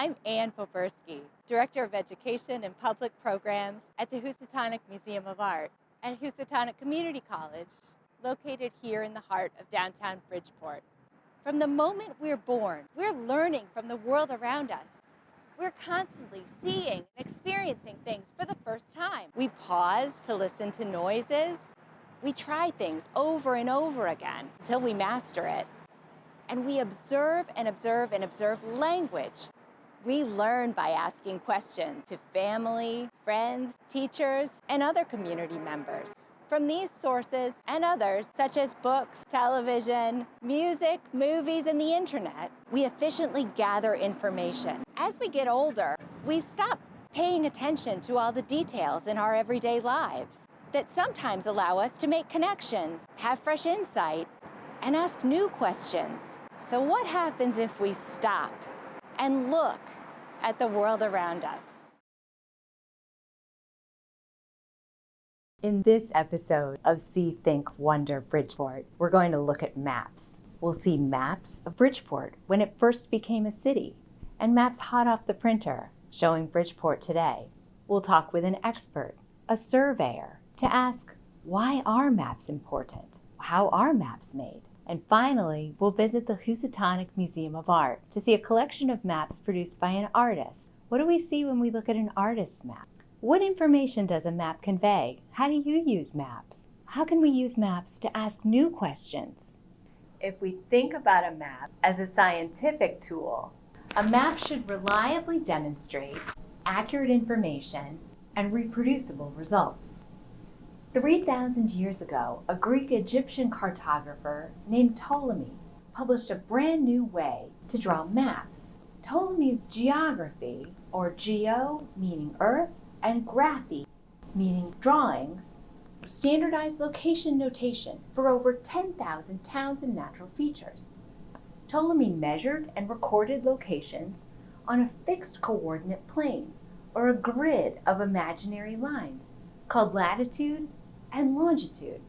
I'm Ann Popersky, Director of Education and Public Programs at the Housatonic Museum of Art at Housatonic Community College, located here in the heart of downtown Bridgeport. From the moment we're born, we're learning from the world around us. We're constantly seeing and experiencing things for the first time. We pause to listen to noises. We try things over and over again until we master it. And we observe and observe and observe language. We learn by asking questions to family, friends, teachers, and other community members. From these sources and others, such as books, television, music, movies, and the internet, we efficiently gather information. As we get older, we stop paying attention to all the details in our everyday lives that sometimes allow us to make connections, have fresh insight, and ask new questions. So what happens if we stop and look at the world around us? In this episode of See, Think, Wonder Bridgeport, we're going to look at maps. We'll see maps of Bridgeport when it first became a city, and maps hot off the printer showing Bridgeport today. We'll talk with an expert, a surveyor, to ask, why are maps important? How are maps made? And finally, we'll visit the Housatonic Museum of Art to see a collection of maps produced by an artist. What do we see when we look at an artist's map? What information does a map convey? How do you use maps? How can we use maps to ask new questions? If we think about a map as a scientific tool, a map should reliably demonstrate accurate information and reproducible results. 3,000 years ago, a Greek-Egyptian cartographer named Ptolemy published a brand new way to draw maps. Ptolemy's geography, or geo meaning earth, and graphy meaning drawings, standardized location notation for over 10,000 towns and natural features. Ptolemy measured and recorded locations on a fixed coordinate plane, or a grid of imaginary lines, called latitude and longitude.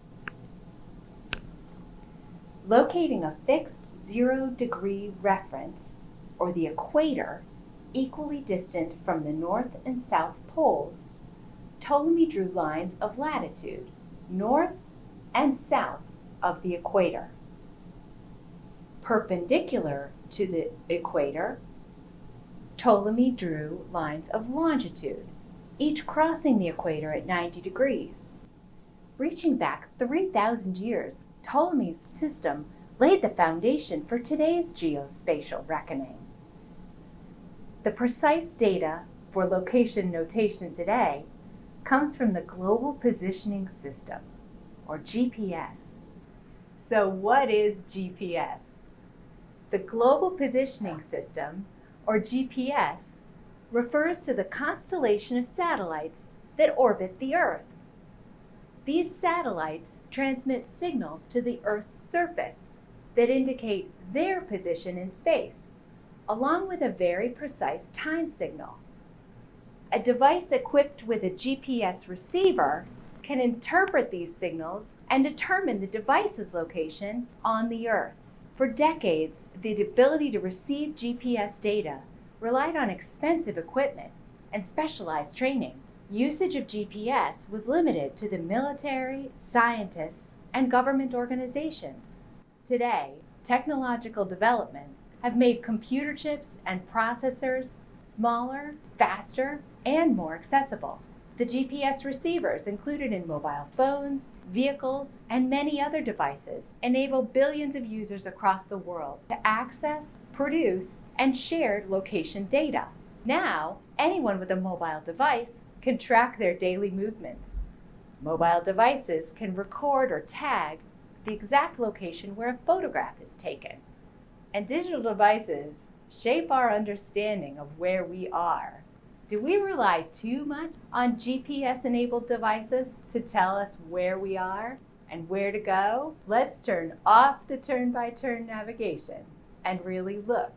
Locating a fixed 0-degree reference, or the equator, equally distant from the north and south poles, Ptolemy drew lines of latitude, north and south of the equator. Perpendicular to the equator, Ptolemy drew lines of longitude, each crossing the equator at 90 degrees. Reaching back 3,000 years, Ptolemy's system laid the foundation for today's geospatial reckoning. The precise data for location notation today comes from the Global Positioning System, or GPS. So what is GPS? The Global Positioning System, or GPS, refers to the constellation of satellites that orbit the Earth. These satellites transmit signals to the Earth's surface that indicate their position in space, along with a very precise time signal. A device equipped with a GPS receiver can interpret these signals and determine the device's location on the Earth. For decades, the ability to receive GPS data relied on expensive equipment and specialized training. Usage of GPS was limited to the military, scientists, and government organizations. Today, technological developments have made computer chips and processors smaller, faster, and more accessible. The GPS receivers included in mobile phones, vehicles, and many other devices enable billions of users across the world to access, produce, and share location data. Now, anyone with a mobile device can track their daily movements. Mobile devices can record or tag the exact location where a photograph is taken. And digital devices shape our understanding of where we are. Do we rely too much on GPS-enabled devices to tell us where we are and where to go? Let's turn off the turn-by-turn navigation and really look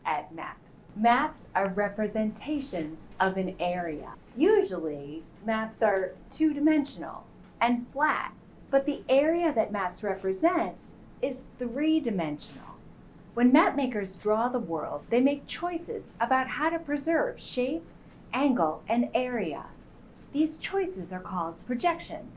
at maps. Maps are representations of an area. Usually, maps are two-dimensional and flat, but the area that maps represent is three-dimensional, When mapmakers draw the world, they make choices about how to preserve shape, angle, and area. These choices are called projections.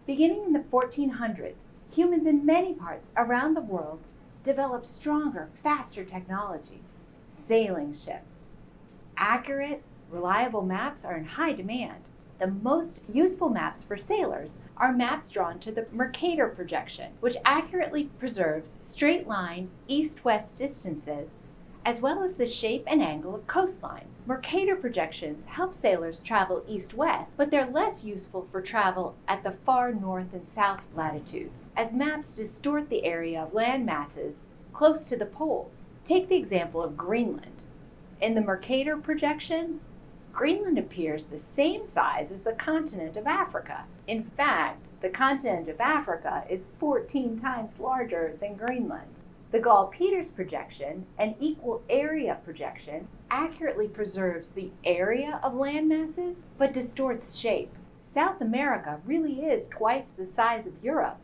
Beginning in the 1400s, humans in many parts around the world developed stronger, faster technology. Sailing ships. Accurate, reliable maps are in high demand. The most useful maps for sailors are maps drawn to the Mercator projection, which accurately preserves straight-line east-west distances as well as the shape and angle of coastlines. Mercator projections help sailors travel east-west, but they're less useful for travel at the far north and south latitudes, as maps distort the area of land masses close to the poles. Take the example of Greenland. In the Mercator projection, Greenland appears the same size as the continent of Africa. In fact, the continent of Africa is 14 times larger than Greenland. The Gall-Peters projection, an equal area projection, accurately preserves the area of land masses, but distorts shape. South America really is twice the size of Europe,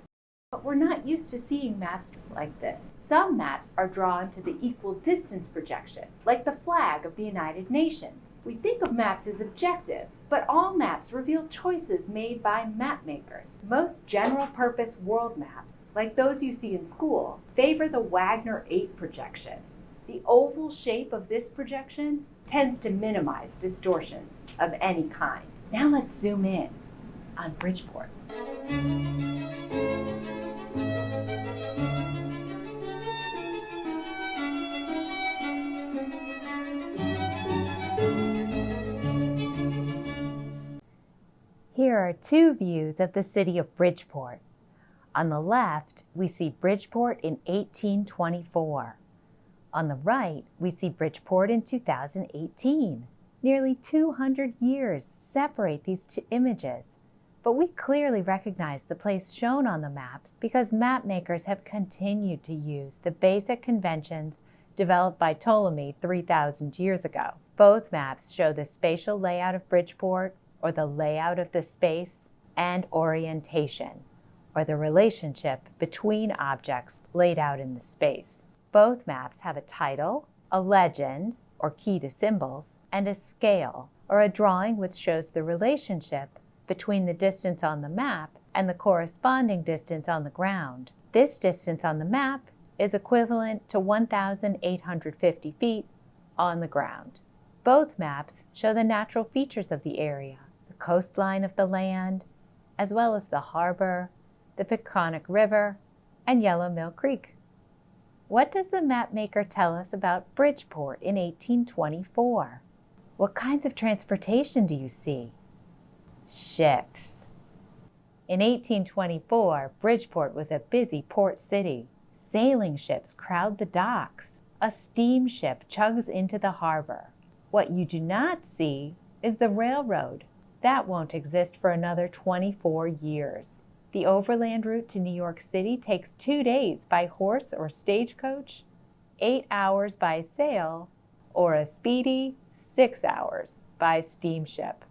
but we're not used to seeing maps like this. Some maps are drawn to the equal distance projection, like the flag of the United Nations. We think of maps as objective, but all maps reveal choices made by map makers. Most general-purpose world maps, like those you see in school, favor the Wagner 8 projection. The oval shape of this projection tends to minimize distortion of any kind. Now let's zoom in on Bridgeport. Here are two views of the city of Bridgeport. On the left, we see Bridgeport in 1824. On the right, we see Bridgeport in 2018. Nearly 200 years separate these two images, but we clearly recognize the place shown on the maps because map makers have continued to use the basic conventions developed by Ptolemy 3,000 years ago. Both maps show the spatial layout of Bridgeport, or the layout of the space, and orientation, or the relationship between objects laid out in the space. Both maps have a title, a legend, or key to symbols, and a scale, or a drawing which shows the relationship between the distance on the map and the corresponding distance on the ground. This distance on the map is equivalent to 1,850 feet on the ground. Both maps show the natural features of the area, the coastline of the land, as well as the harbor, the Peconic River, and Yellow Mill Creek. What does the map maker tell us about Bridgeport in 1824? What kinds of transportation do you see? Ships. In 1824, Bridgeport was a busy port city. Sailing ships crowd the docks. A steamship chugs into the harbor. What you do not see is the railroad. That won't exist for another 24 years. The overland route to New York City takes 2 days by horse or stagecoach, 8 hours by sail, or a speedy 6 hours by steamship.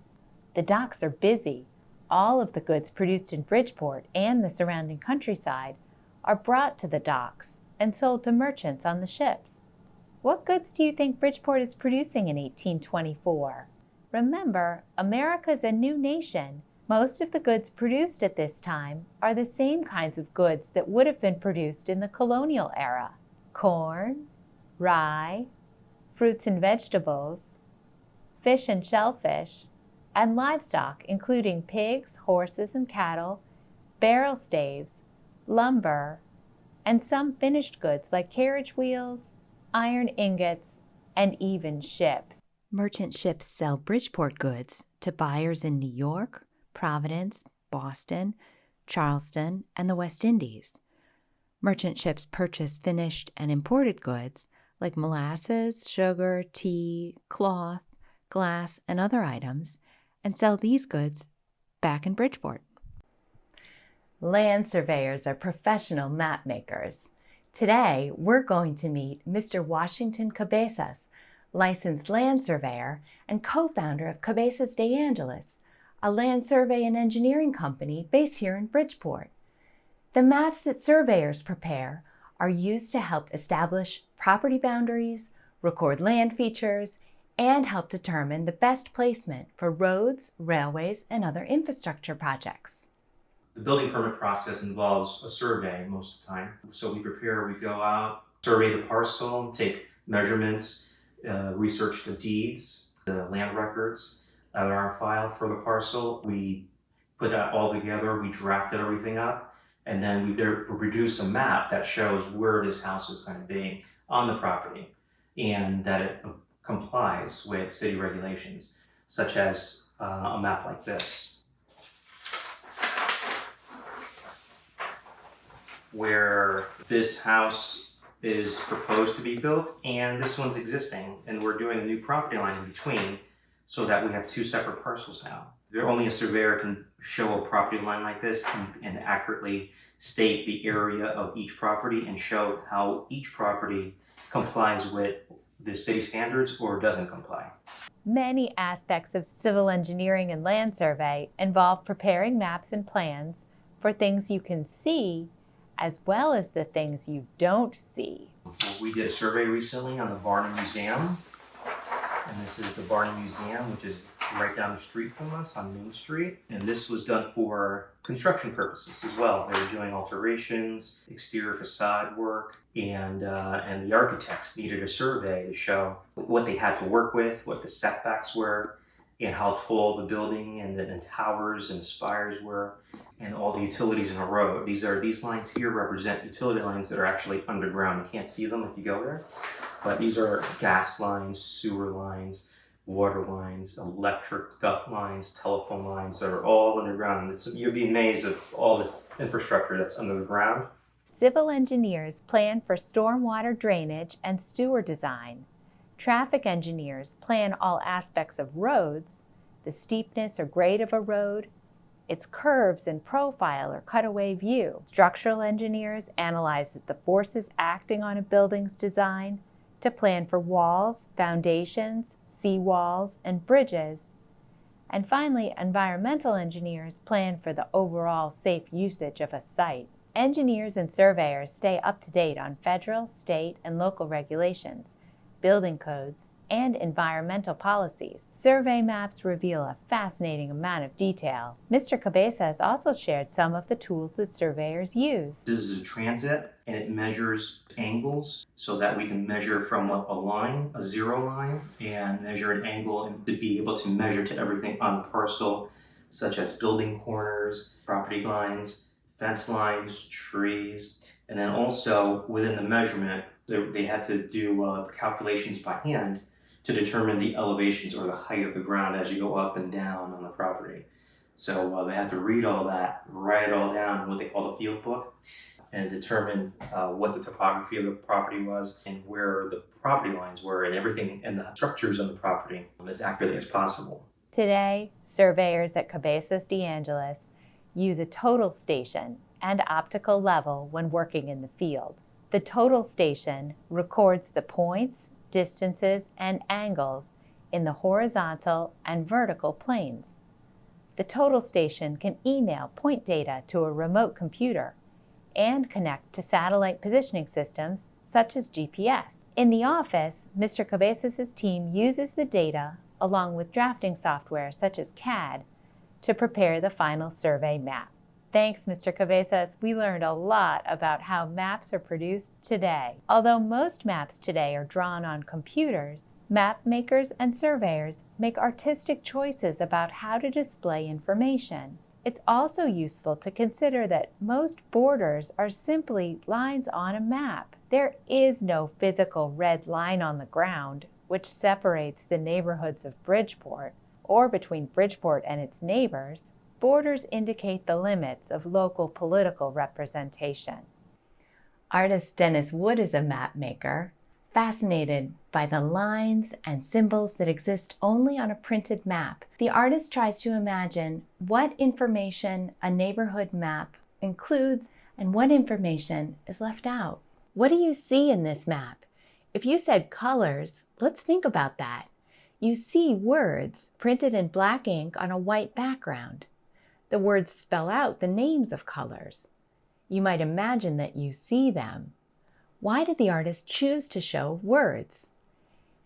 The docks are busy. All of the goods produced in Bridgeport and the surrounding countryside are brought to the docks and sold to merchants on the ships. What goods do you think Bridgeport is producing in 1824? Remember, America is a new nation. Most of the goods produced at this time are the same kinds of goods that would have been produced in the colonial era. Corn, rye, fruits and vegetables, fish and shellfish, and livestock including pigs, horses and cattle, barrel staves, lumber, and some finished goods like carriage wheels, iron ingots, and even ships. Merchant ships sell Bridgeport goods to buyers in New York, Providence, Boston, Charleston, and the West Indies. Merchant ships purchase finished and imported goods like molasses, sugar, tea, cloth, glass, and other items, and sell these goods back in Bridgeport. Land surveyors are professional map makers. Today, we're going to meet Mr. Washington Cabezas, licensed land surveyor and co-founder of Cabezas de Angeles, a land survey and engineering company based here in Bridgeport. The maps that surveyors prepare are used to help establish property boundaries, record land features, and help determine the best placement for roads, railways, and other infrastructure projects. The building permit process involves a survey most of the time. So we go out, survey the parcel, take measurements, research the deeds, the land records that are on file for the parcel. We put that all together, we drafted everything up, and then we produce a map that shows where this house is going to be on the property and that it complies with city regulations, such as a map like this, where this house is proposed to be built and this one's existing, and we're doing a new property line in between so that we have two separate parcels now. Only a surveyor can show a property line like this and accurately state the area of each property and show how each property complies with the city standards or doesn't comply. Many aspects of civil engineering and land survey involve preparing maps and plans for things you can see as well as the things you don't see. We did a survey recently on the Barnum Museum, and this is the Barnum Museum, which is right down the street from us on Main Street. And this was done for construction purposes as well. They were doing alterations, exterior facade work, and the architects needed a survey to show what they had to work with, what the setbacks were, and how tall the building and the towers and the spires were, and all the utilities in a road. These lines here represent utility lines that are actually underground. You can't see them if you go there, but these are gas lines, sewer lines, water lines, electric duct lines, telephone lines that are all underground. You'd be amazed at all the infrastructure that's under the ground. Civil engineers plan for stormwater drainage and sewer design. Traffic engineers plan all aspects of roads, the steepness or grade of a road, its curves and profile or cutaway view. Structural engineers analyze the forces acting on a building's design to plan for walls, foundations, seawalls, and bridges. And finally, environmental engineers plan for the overall safe usage of a site. Engineers and surveyors stay up to date on federal, state, and local regulations, building codes, and environmental policies. Survey maps reveal a fascinating amount of detail. Mr. Cabeza has also shared some of the tools that surveyors use. This is a transit, and it measures angles so that we can measure from a line, a zero line, and measure an angle and to be able to measure to everything on the parcel, such as building corners, property lines, fence lines, trees, and then also within the measurement, they had to do calculations by hand to determine the elevations or the height of the ground as you go up and down on the property. So they had to read all that, write it all down in what they call the field book, and determine what the topography of the property was and where the property lines were and everything and the structures of the property as accurately as possible. Today, surveyors at Cabezas de Angeles use a total station and optical level when working in the field. The total station records the points, distances, and angles in the horizontal and vertical planes. The total station can email point data to a remote computer and connect to satellite positioning systems such as GPS. In the office, Mr. Cabezas' team uses the data along with drafting software such as CAD to prepare the final survey map. Thanks, Mr. Cabezas. We learned a lot about how maps are produced today. Although most maps today are drawn on computers, map makers and surveyors make artistic choices about how to display information. It's also useful to consider that most borders are simply lines on a map. There is no physical red line on the ground which separates the neighborhoods of Bridgeport, or between Bridgeport and its neighbors. Borders indicate the limits of local political representation. Artist Dennis Wood is a map maker, fascinated by the lines and symbols that exist only on a printed map. The artist tries to imagine what information a neighborhood map includes and what information is left out. What do you see in this map? If you said colors, let's think about that. You see words printed in black ink on a white background. The words spell out the names of colors. You might imagine that you see them. Why did the artist choose to show words?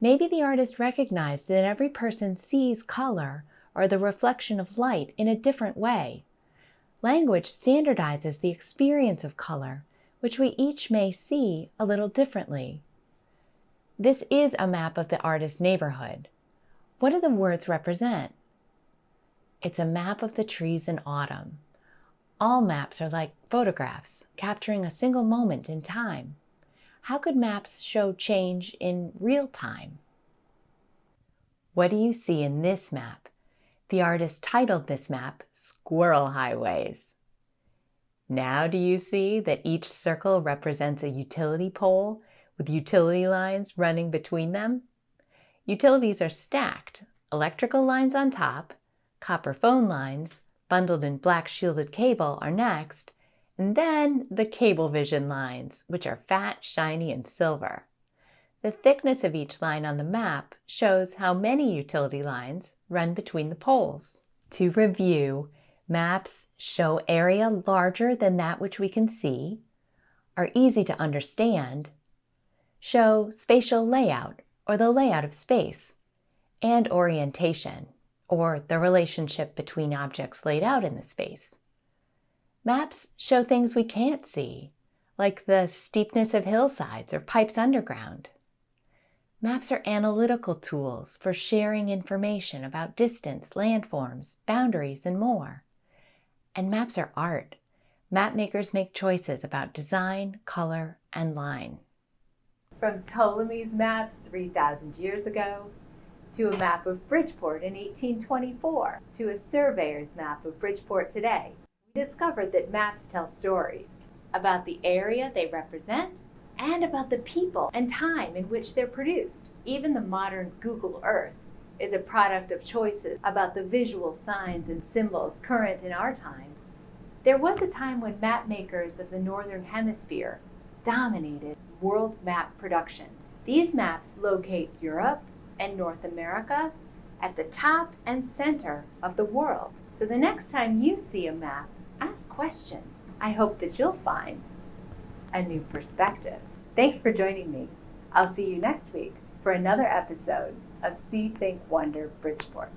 Maybe the artist recognized that every person sees color or the reflection of light in a different way. Language standardizes the experience of color, which we each may see a little differently. This is a map of the artist's neighborhood. What do the words represent? It's a map of the trees in autumn. All maps are like photographs, capturing a single moment in time. How could maps show change in real time? What do you see in this map? The artist titled this map Squirrel Highways. Now do you see that each circle represents a utility pole with utility lines running between them? Utilities are stacked, electrical lines on top, copper phone lines, bundled in black shielded cable, are next, and then the Cablevision lines, which are fat, shiny, and silver. The thickness of each line on the map shows how many utility lines run between the poles. To review, maps show area larger than that which we can see, are easy to understand, show spatial layout or the layout of space, and orientation or the relationship between objects laid out in the space. Maps show things we can't see, like the steepness of hillsides or pipes underground. Maps are analytical tools for sharing information about distance, landforms, boundaries, and more. And maps are art. Map makers make choices about design, color, and line. From Ptolemy's maps 3,000 years ago, to a map of Bridgeport in 1824, to a surveyor's map of Bridgeport today, we discovered that maps tell stories about the area they represent and about the people and time in which they're produced. Even the modern Google Earth is a product of choices about the visual signs and symbols current in our time. There was a time when map makers of the Northern Hemisphere dominated world map production. These maps locate Europe and North America at the top and center of the world. So the next time you see a map, ask questions. I hope that you'll find a new perspective. Thanks for joining me. I'll see you next week for another episode of See, Think, Wonder Bridgeport.